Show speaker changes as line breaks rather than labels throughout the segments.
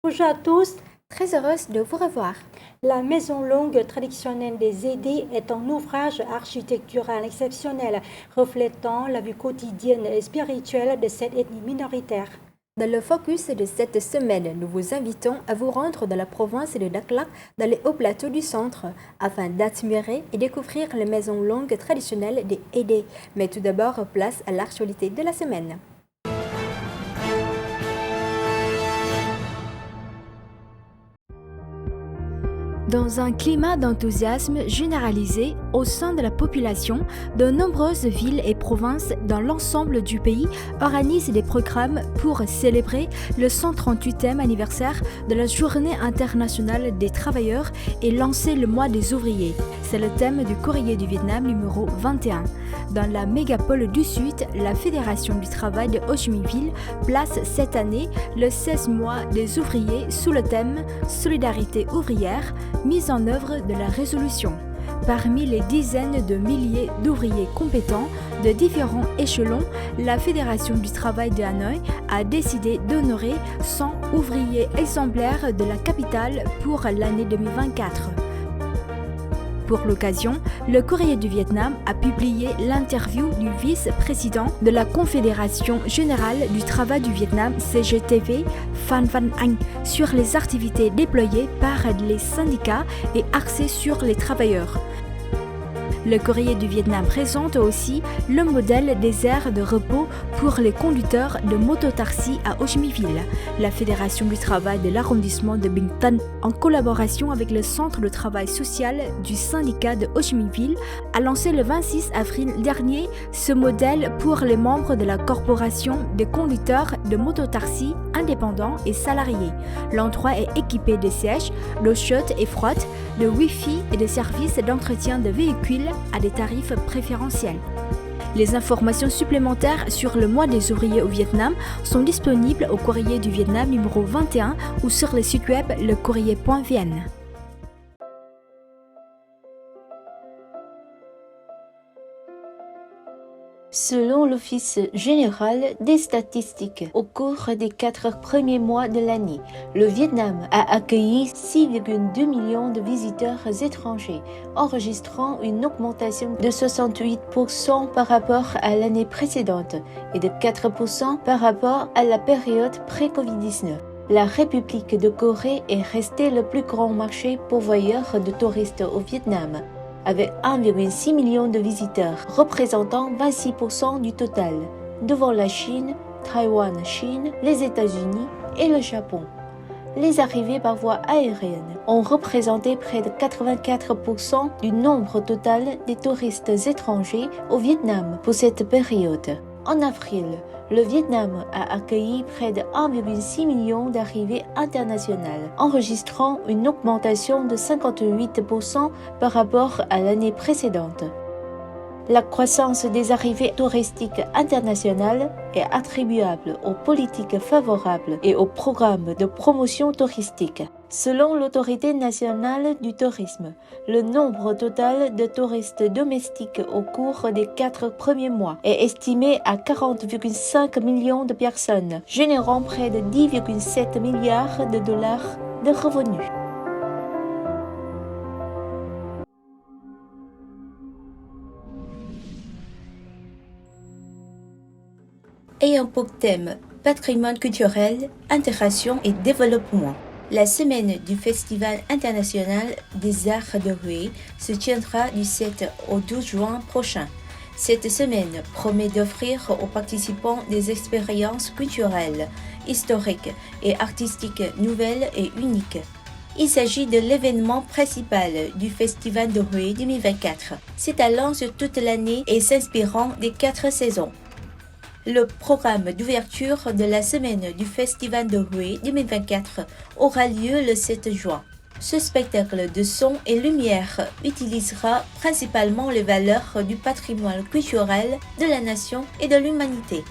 Bonjour à tous.
Très heureuse de vous revoir.
La maison longue traditionnelle des Aidés est un ouvrage architectural exceptionnel, reflétant la vie quotidienne et spirituelle de cette ethnie minoritaire.
Dans le focus de cette semaine, nous vous invitons à vous rendre dans la province de Dakhla, dans les hauts plateaux du centre, afin d'admirer et découvrir les maisons longues traditionnelles des Aidés. Mais tout d'abord, place à l'actualité de la semaine. Dans un climat d'enthousiasme généralisé au sein de la population, de nombreuses villes et provinces dans l'ensemble du pays organisent des programmes pour célébrer le 138e anniversaire de la Journée internationale des travailleurs et lancer le mois des ouvriers. C'est le thème du Courrier du Vietnam numéro 21. Dans la mégapole du Sud, la Fédération du travail de Ho Chi Minh Ville place cette année le 16 mois des ouvriers sous le thème Solidarité ouvrière, mise en œuvre de la résolution. Parmi les dizaines de milliers d'ouvriers compétents de différents échelons, la Fédération du travail de Hanoï a décidé d'honorer 100 ouvriers exemplaires de la capitale pour l'année 2024. Pour l'occasion, le Courrier du Vietnam a publié l'interview du vice-président de la Confédération générale du travail du Vietnam, CGTV, Phan Văn Anh, sur les activités déployées par les syndicats et axées sur les travailleurs. Le Courrier du Vietnam présente aussi le modèle des aires de repos pour les conducteurs de mototaxi à Ho Chi Minh Ville. La Fédération du travail de l'arrondissement de Binh Tân, en collaboration avec le Centre de travail social du syndicat de Ho Chi Minh Ville, a lancé le 26 avril dernier ce modèle pour les membres de la corporation des conducteurs de mototaxi indépendants et salariés. L'endroit est équipé de sièges, d'eau chaude et froide, de Wi-Fi et de services d'entretien de véhicules à des tarifs préférentiels. Les informations supplémentaires sur le mois des ouvriers au Vietnam sont disponibles au Courrier du Vietnam numéro 21 ou sur le site web lecourrier.vn.
Selon l'Office général des statistiques, au cours des 4 premiers mois de l'année, le Vietnam a accueilli 6,2 millions de visiteurs étrangers, enregistrant une augmentation de 68% par rapport à l'année précédente et de 4% par rapport à la période pré-Covid-19. La République de Corée est restée le plus grand marché pourvoyeur de touristes au Vietnam, avec 1,6 million de visiteurs, représentant 26% du total, devant la Chine, Taïwan-Chine, les États-Unis et le Japon. Les arrivées par voie aérienne ont représenté près de 84% du nombre total des touristes étrangers au Vietnam pour cette période. En avril, le Vietnam a accueilli près de 1,6 million d'arrivées internationales, enregistrant une augmentation de 58% par rapport à l'année précédente. La croissance des arrivées touristiques internationales est attribuable aux politiques favorables et aux programmes de promotion touristique. Selon l'Autorité nationale du tourisme, le nombre total de touristes domestiques au cours des 4 premiers mois est estimé à 40,5 millions de personnes, générant près de 10,7 milliards de dollars de revenus. Ayant pour thème patrimoine culturel, intégration et développement. La semaine du Festival international des arts de Hue se tiendra du 7 au 12 juin prochain. Cette semaine promet d'offrir aux participants des expériences culturelles, historiques et artistiques nouvelles et uniques. Il s'agit de l'événement principal du Festival de Hue 2024, s'étalant sur toute l'année et s'inspirant des 4 saisons. Le programme d'ouverture de la semaine du Festival de Hue 2024 aura lieu le 7 juin. Ce spectacle de son et lumière utilisera principalement les valeurs du patrimoine culturel de la nation et de l'humanité.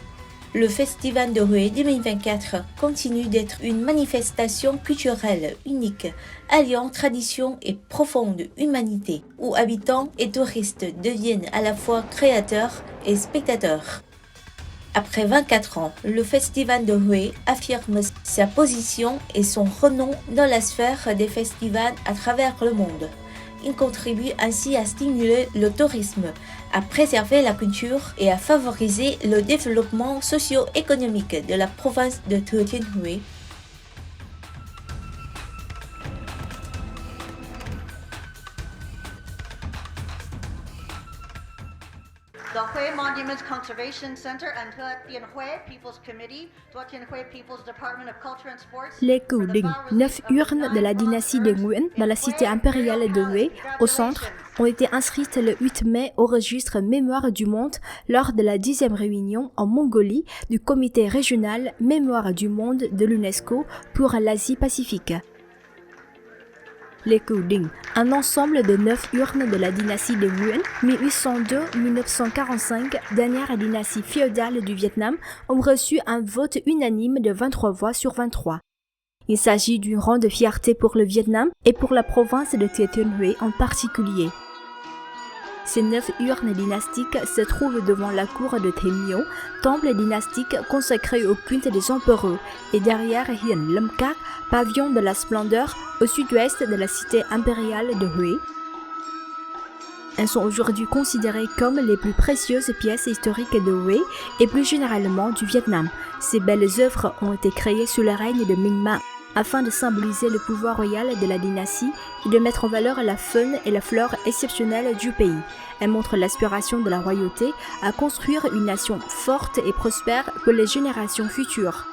Le Festival de Hue 2024 continue d'être une manifestation culturelle unique, alliant tradition et profonde humanité, où habitants et touristes deviennent à la fois créateurs et spectateurs. Après 24 ans, le Festival de Hue affirme sa position et son renom dans la sphère des festivals à travers le monde. Il contribue ainsi à stimuler le tourisme, à préserver la culture et à favoriser le développement socio-économique de la province de Thừa Thiên Huế.
The Hue Monuments Conservation Center and Thừa Thiên Huế People's Committee, Thừa Thiên Huế People's Department of Culture and Sports.
Les Cửu Đình, 9 urnes de la dynastie des Nguyen dans la cité impériale de Huế, au centre, ont été inscrites le 8 mai au registre Mémoire du Monde lors de la 10e réunion en Mongolie du comité régional Mémoire du Monde de l'UNESCO pour l'Asie-Pacifique. Les Cửu Đình, un ensemble de 9 urnes de la dynastie des Nguyen, 1802-1945, dernière dynastie féodale du Vietnam, ont reçu un vote unanime de 23 voix sur 23. Il s'agit d'une grande fierté pour le Vietnam et pour la province de Thừa Thiên Huế en particulier. Ces 9 urnes dynastiques se trouvent devant la cour de Thiên Miếu, temple dynastique consacré au culte des empereurs, et derrière Hiền Lâm Các, pavillon de la splendeur au sud-ouest de la cité impériale de Huế. Elles sont aujourd'hui considérées comme les plus précieuses pièces historiques de Huế et plus généralement du Vietnam. Ces belles œuvres ont été créées sous le règne de Minh Ma, afin de symboliser le pouvoir royal de la dynastie et de mettre en valeur la faune et la flore exceptionnelles du pays. Elle montre l'aspiration de la royauté à construire une nation forte et prospère pour les générations futures.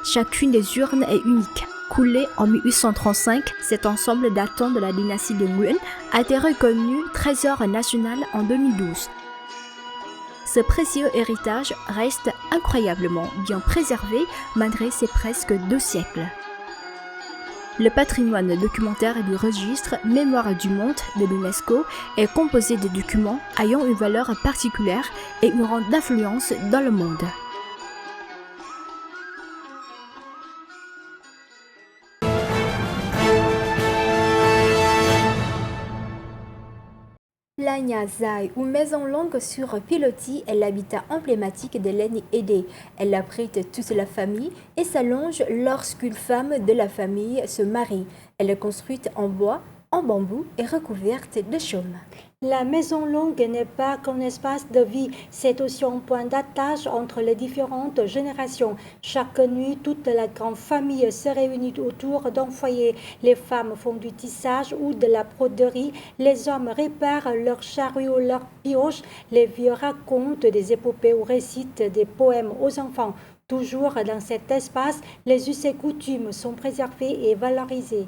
Chacune des urnes est unique. Coulé en 1835, cet ensemble datant de la dynastie de Nguyen a été reconnu trésor national en 2012. Ce précieux héritage reste incroyablement bien préservé malgré ses presque 2 siècles. Le patrimoine documentaire du registre Mémoire du Monde de l'UNESCO est composé de documents ayant une valeur particulière et une grande influence dans le monde. La Nha Zai, ou maison longue sur pilotis, est l'habitat emblématique de l'ethnie Édé. Elle abrite toute la famille et s'allonge lorsqu'une femme de la famille se marie. Elle est construite en bois, en bambou et recouverte de chaume.
La maison longue n'est pas qu'un espace de vie, c'est aussi un point d'attache entre les différentes générations. Chaque nuit, toute la grande famille se réunit autour d'un foyer. Les femmes font du tissage ou de la broderie, les hommes réparent leurs chariots, leurs pioches, les vieux racontent des épopées ou récitent des poèmes aux enfants. Toujours dans cet espace, les us et coutumes sont préservés et valorisés.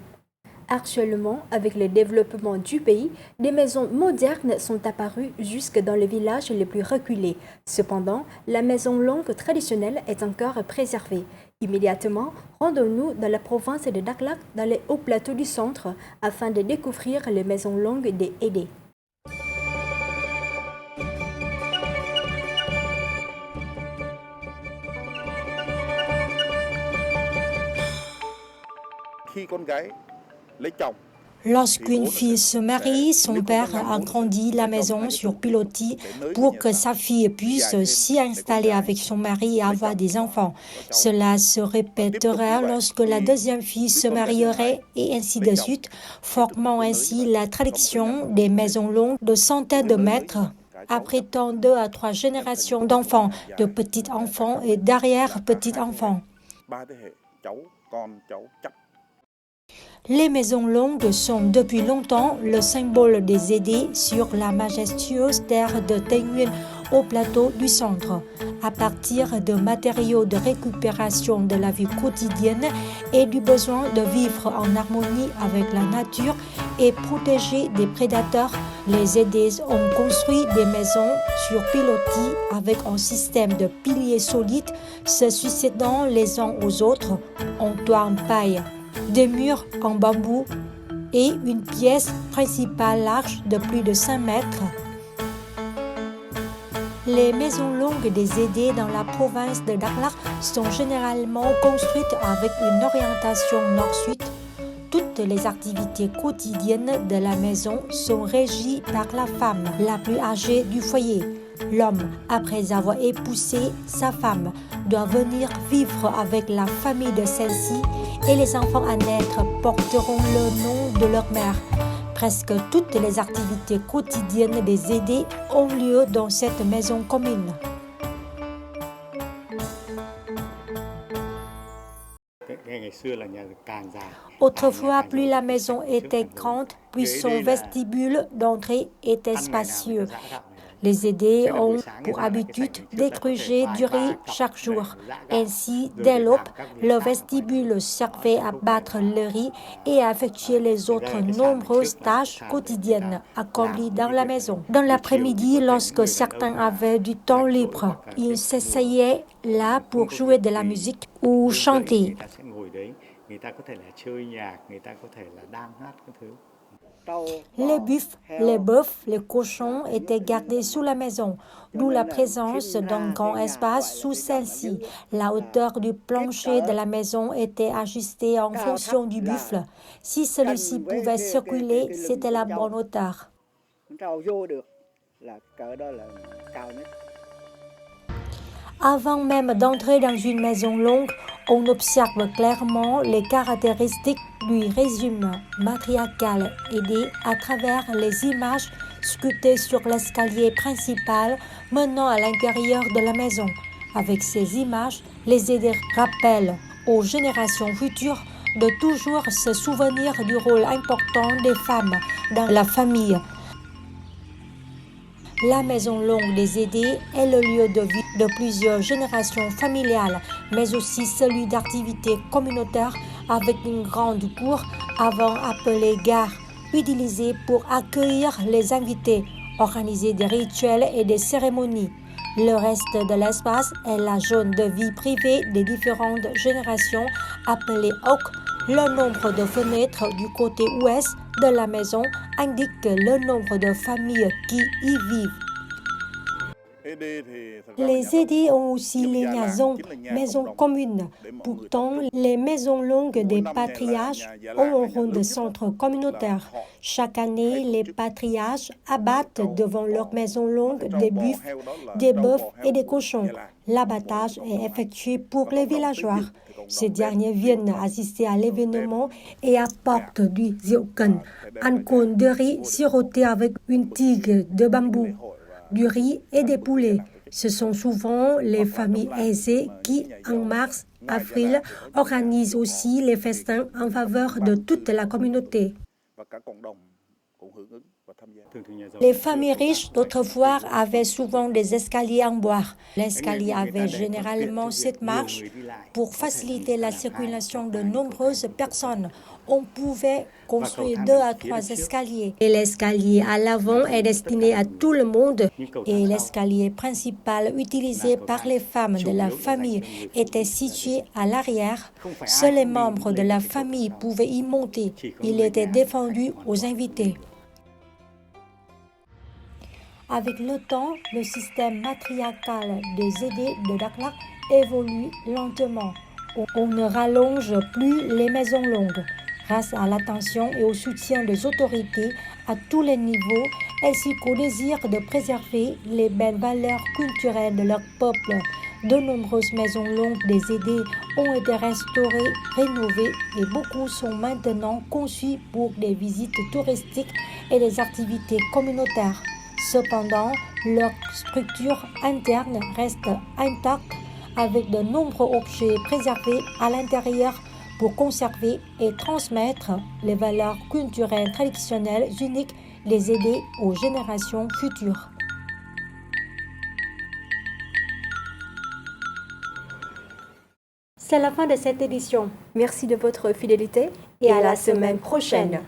Actuellement, avec le développement du pays, des maisons modernes sont apparues jusque dans les villages les plus reculés. Cependant, la maison longue traditionnelle est encore préservée. Immédiatement, rendons-nous dans la province de Đắk Lắk, dans les hauts plateaux du centre, afin de découvrir les maisons longues des Édé.
Lorsqu'une fille se marie, son père agrandit la maison sur pilotis pour que sa fille puisse s'y installer avec son mari et avoir des enfants. Cela se répétera lorsque la deuxième fille se marierait et ainsi de suite, formant ainsi la tradition des maisons longues de centaines de mètres, abritant 2 à 3 générations d'enfants, de petits-enfants et d'arrière-petits-enfants. Les maisons longues sont depuis longtemps le symbole des Édé sur la majestueuse terre de Tây Nguyên au plateau du centre. À partir de matériaux de récupération de la vie quotidienne et du besoin de vivre en harmonie avec la nature et protégés des prédateurs, les Édés ont construit des maisons sur pilotis avec un système de piliers solides se succédant les uns aux autres en toit en paille, des murs en bambou et une pièce principale large de plus de 5 mètres. Les maisons longues des Édé dans la province de Đắk Lắk sont généralement construites avec une orientation nord-sud. Toutes les activités quotidiennes de la maison sont régies par la femme la plus âgée du foyer. L'homme, après avoir épousé sa femme, doit venir vivre avec la famille de celle-ci et les enfants à naître porteront le nom de leur mère. Presque toutes les activités quotidiennes des aidés ont lieu dans cette maison commune. Autrefois, plus la maison était grande, plus son vestibule d'entrée était spacieux. Les aidés ont pour habitude d'égruger du riz chaque jour. Ainsi, dès l'aube, le vestibule servait à battre le riz et à effectuer les autres nombreuses tâches quotidiennes accomplies dans la maison. Dans l'après-midi, lorsque certains avaient du temps libre, ils s'asseyaient là pour jouer de la musique ou chanter. Les bœufs, les cochons étaient gardés sous la maison, d'où la présence d'un grand espace sous celle-ci. La hauteur du plancher de la maison était ajustée en fonction du buffle. Si celui-ci pouvait circuler, c'était la bonne hauteur. Avant même d'entrer dans une maison longue, on observe clairement les caractéristiques du régime matriarcal aidé à travers les images sculptées sur l'escalier principal menant à l'intérieur de la maison. Avec ces images, les aidés rappellent aux générations futures de toujours se souvenir du rôle important des femmes dans la famille. La maison longue des aidés est le lieu de vie de plusieurs générations familiales, mais aussi celui d'activités communautaires avec une grande cour avant appelée gare, utilisée pour accueillir les invités, organiser des rituels et des cérémonies. Le reste de l'espace est la zone de vie privée des différentes générations appelée Oak. Le nombre de fenêtres du côté ouest de la maison indique le nombre de familles qui y vivent. Les aidés ont aussi les maisons communes. Pourtant, les maisons longues des patriarches ont un rôle de centre communautaire. Chaque année, les patriarches abattent devant leur maison longue des bœufs et des cochons. L'abattage est effectué pour les villageois. Ces derniers viennent assister à l'événement et apportent du ryokan, un cône de riz siroté avec une tige de bambou, du riz et des poulets. Ce sont souvent les familles aisées qui, en mars, avril, organisent aussi les festins en faveur de toute la communauté. Les familles riches d'autrefois avaient souvent des escaliers en bois. L'escalier avait généralement 7 marches. Pour faciliter la circulation de nombreuses personnes, on pouvait construire 2 à 3 escaliers. Et l'escalier à l'avant est destiné à tout le monde. Et l'escalier principal utilisé par les femmes de la famille était situé à l'arrière. Seuls les membres de la famille pouvaient y monter. Il était défendu aux invités. Avec le temps, le système matriarcal des aidés de Dakhla évolue lentement. On ne rallonge plus les maisons longues. Grâce à l'attention et au soutien des autorités à tous les niveaux, ainsi qu'au désir de préserver les belles valeurs culturelles de leur peuple, de nombreuses maisons longues des aidés ont été restaurées, rénovées et beaucoup sont maintenant conçues pour des visites touristiques et des activités communautaires. Cependant, leur structure interne reste intacte avec de nombreux objets préservés à l'intérieur pour conserver et transmettre les valeurs culturelles traditionnelles uniques des aidés aux générations futures. C'est la fin de cette édition.
Merci de votre fidélité
Et à la semaine prochaine.